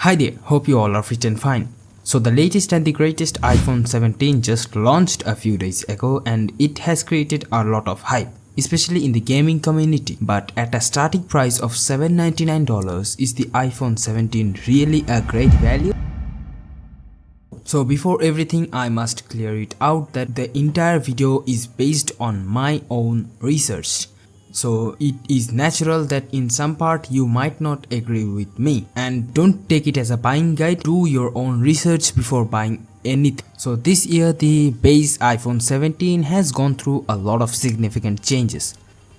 Hi there, hope you all are fit and fine. So the latest and the greatest iPhone 17 just launched a few days ago and it has created a lot of hype, especially in the gaming community. But at a starting price of $799, is the iPhone 17 really a great value? So before everything, I must clear it out that the entire video is based on my own research. So it is natural that in some part you might not agree with me, and don't take it as a buying guide. Do your own research before buying anything. So this year the base iPhone 17 has gone through a lot of significant changes.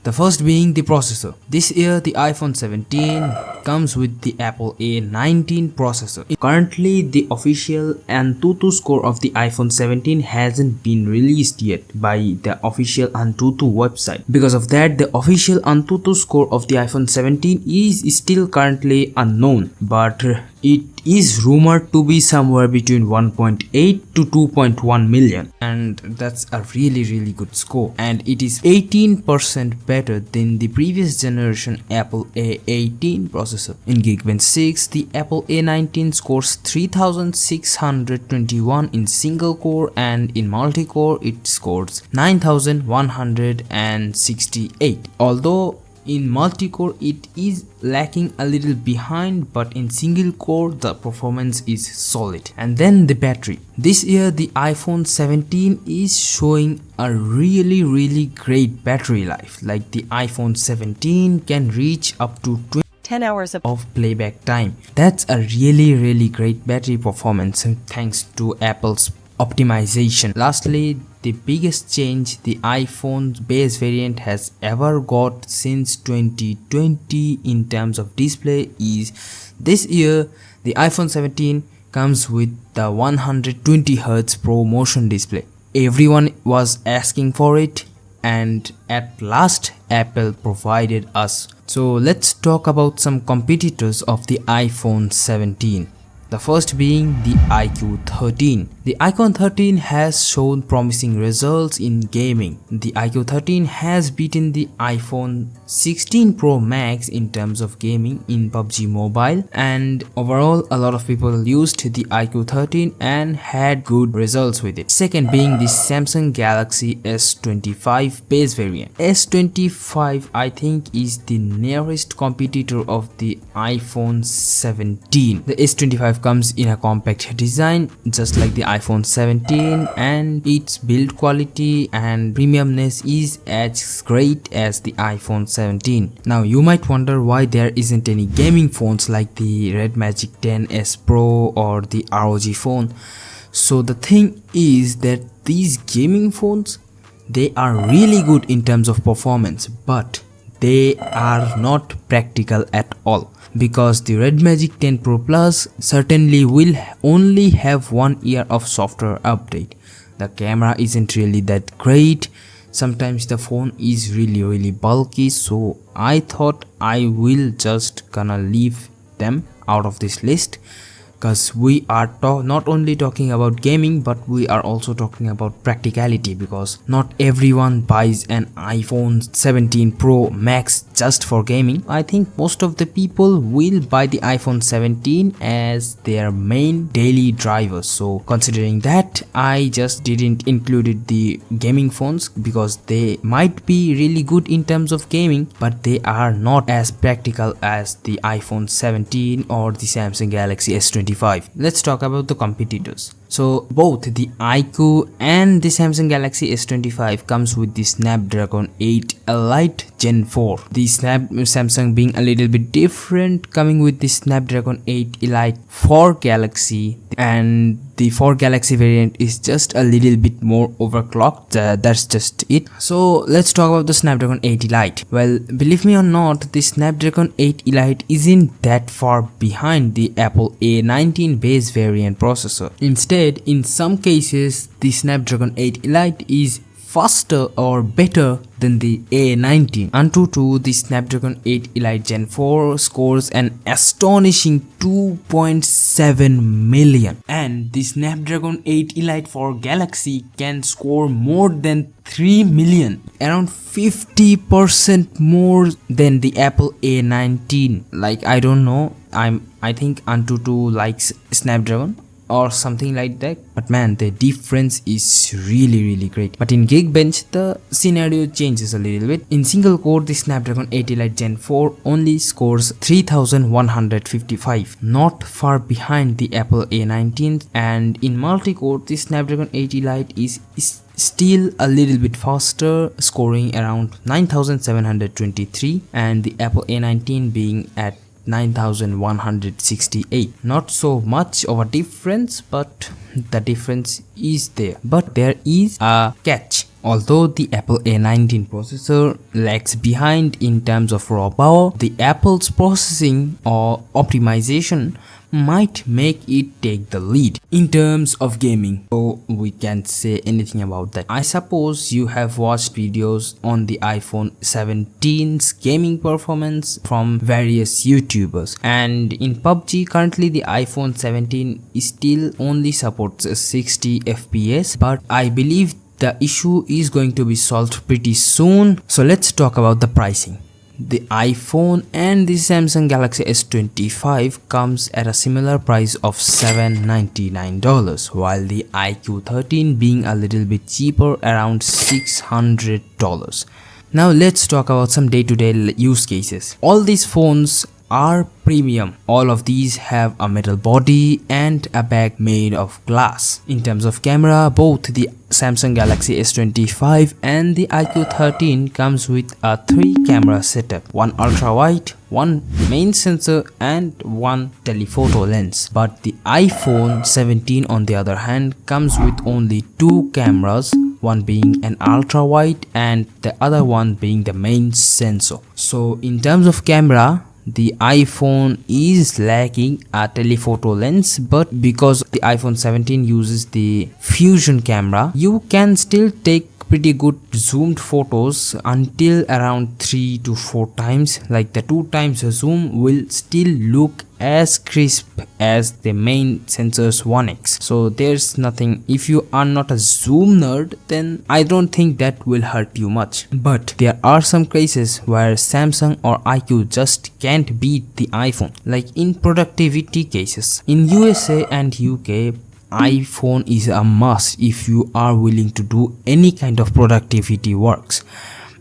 The first being the processor. This year the iPhone 17 comes with the Apple A19 processor. Currently the official Antutu score of the iPhone 17 hasn't been released yet by the official Antutu website. Because of that, the official Antutu score of the iPhone 17 is still currently unknown, but it is rumored to be somewhere between 1.8 to 2.1 million, and that's a really good score, and it is 18% better than the previous generation Apple A18 processor. In Geekbench 6, the Apple A19 scores 3621 in single core, and in multi-core it scores 9168. Although in multi-core it is lacking a little behind, but in single core the performance is solid. And then the battery. This year the iPhone 17 is showing a really great battery life. Like the iPhone 17 can reach up to 10 hours of playback time. That's a really great battery performance thanks to Apple's optimization. Lastly, the biggest change the iPhone's base variant has ever got since 2020 in terms of display is this year the iPhone 17 comes with the 120Hz Pro Motion display. Everyone was asking for it, and at last Apple provided us. So let's talk about some competitors of the iPhone 17. The first being the iQOO 13. The iQOO 13 has shown promising results in gaming. The iQOO 13 has beaten the iPhone 16 Pro Max in terms of gaming in Pubg Mobile, and overall a lot of people used the iQOO 13 and had good results with it. Second being the Samsung Galaxy S25 base variant. S25 I think is the nearest competitor of the iPhone 17. The S25 comes in a compact design just like the iPhone 17, and its build quality and premiumness is as great as the iPhone 17. Now you might wonder why there isn't any gaming phones like the Red Magic 10s Pro or the ROG phone. So the thing is that these gaming phones, they are really good in terms of performance, but they are not practical at all, because the Red Magic 10 Pro Plus certainly will only have 1 year of software update. The camera isn't really that great. Sometimes the phone is really bulky, so I thought I will just gonna leave them out of this list, because we are not only talking about gaming, but we are also talking about practicality, because not everyone buys an iPhone 17 Pro Max just for gaming. I think most of the people will buy the iPhone 17 as their main daily driver. So considering that, I just didn't include the gaming phones, because they might be really good in terms of gaming, but they are not as practical as the iPhone 17 or the Samsung Galaxy S25. Let's talk about the competitors. So both the iQOO and the Samsung Galaxy S25 comes with the Snapdragon 8 Elite Gen 4. The Samsung being a little bit different, coming with the Snapdragon 8 Elite for Galaxy, and the 4 Galaxy variant is just a little bit more overclocked. That's just it. So let's talk about the Snapdragon 8 Elite. Well, believe me or not, the Snapdragon 8 Elite isn't that far behind the Apple A19 base variant processor. Instead, in some cases, the Snapdragon 8 Elite is faster or better than the A19. Antutu, the Snapdragon 8 Elite Gen 4 scores an astonishing 2.7 million, and the Snapdragon 8 Elite for Galaxy can score more than 3 million, around 50% more than the Apple A19. Like, I don't know, I'm I think Antutu likes Snapdragon or something like that, but man, the difference is really great. But in Geekbench the scenario changes a little bit. In single core, the Snapdragon 80 Lite Gen 4 only scores 3155, not far behind the Apple A19, and in multi-core the Snapdragon 80 Lite is still a little bit faster, scoring around 9723, and the Apple A19 being at 9168. Not so much of a difference, but the difference is there. But there is a catch. Although the Apple A19 processor lags behind in terms of raw power, the Apple's processing or optimization might make it take the lead in terms of gaming. So we can't say anything about that. I suppose you have watched videos on the iPhone 17's gaming performance from various YouTubers, and in PUBG currently the iPhone 17 still only supports 60 FPS, but I believe the issue is going to be solved pretty soon. So let's talk about the pricing. The iPhone and the Samsung Galaxy S25 comes at a similar price of $799, while the iQOO 13 being a little bit cheaper, around $600. Now let's talk about some day-to-day use cases. All these phones are premium. All of these have a metal body and a back made of glass. In terms of camera, both the Samsung Galaxy S25 and the iQOO 13 comes with a 3-camera setup, one ultra-wide, one main sensor and one telephoto lens. But the iPhone 17 on the other hand comes with only 2 cameras, one being an ultra-wide and the other one being the main sensor. So in terms of camera, the iPhone is lacking a telephoto lens, but because the iPhone 17 uses the fusion camera, you can still take pretty good zoomed photos until around 3 to 4 times. Like the 2 times zoom will still look as crisp as the main sensor's 1x. So there's nothing, if you are not a zoom nerd, then I don't think that will hurt you much. But there are some cases where Samsung or iQOO just can't beat the iPhone, like in productivity cases. In USA and UK, iPhone is a must if you are willing to do any kind of productivity works,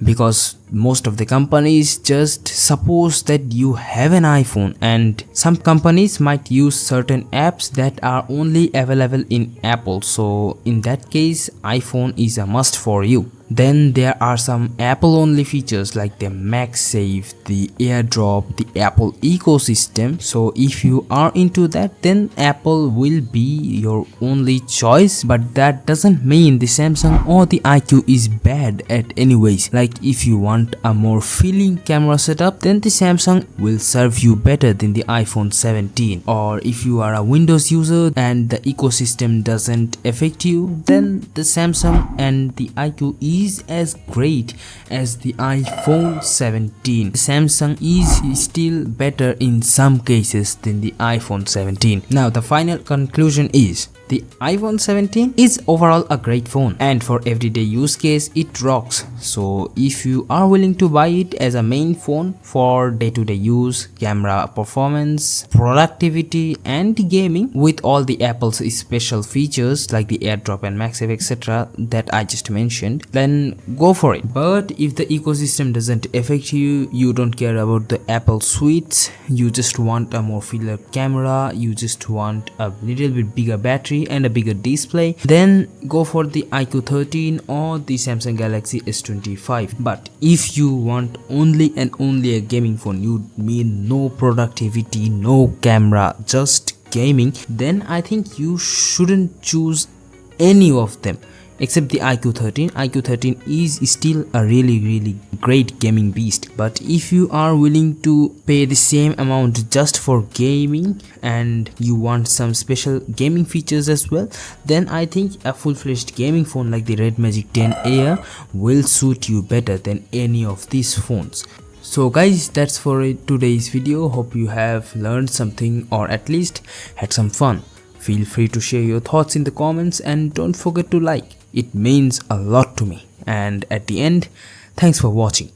because most of the companies just suppose that you have an iPhone, and some companies might use certain apps that are only available in Apple. So in that case, iPhone is a must for you. Then there are some Apple only features like the MagSafe, the AirDrop, the Apple ecosystem. So if you are into that, then Apple will be your only choice, but that doesn't mean the Samsung or the iQOO is bad at anyways. Like if you want a more feeling camera setup, then the Samsung will serve you better than the iPhone 17. Or if you are a Windows user and the ecosystem doesn't affect you, then the Samsung and the iQOO is as great as the iPhone 17. Samsung is still better in some cases than the iPhone 17. Now the final conclusion is, the iPhone 17 is overall a great phone, and for everyday use case it rocks. So if you are willing to buy it as a main phone for day-to-day use, camera performance, productivity and gaming with all the Apple's special features like the AirDrop and MagSafe etc. that I just mentioned, then go for it. But if the ecosystem doesn't affect you, you don't care about the Apple suites, you just want a more filler camera, you just want a little bit bigger battery and a bigger display, then go for the iQOO 13 or the Samsung Galaxy S25. But if you want only and only a gaming phone, you mean no productivity, no camera, just gaming, then I think you shouldn't choose any of them except the iQOO 13. iQOO 13 is still a really great gaming beast. But if you are willing to pay the same amount just for gaming and you want some special gaming features as well, then I think a full-fledged gaming phone like the Red Magic 10 Air will suit you better than any of these phones. So guys, that's for today's video. Hope you have learned something or at least had some fun. Feel free to share your thoughts in the comments and don't forget to like. It means a lot to me. And at the end, thanks for watching.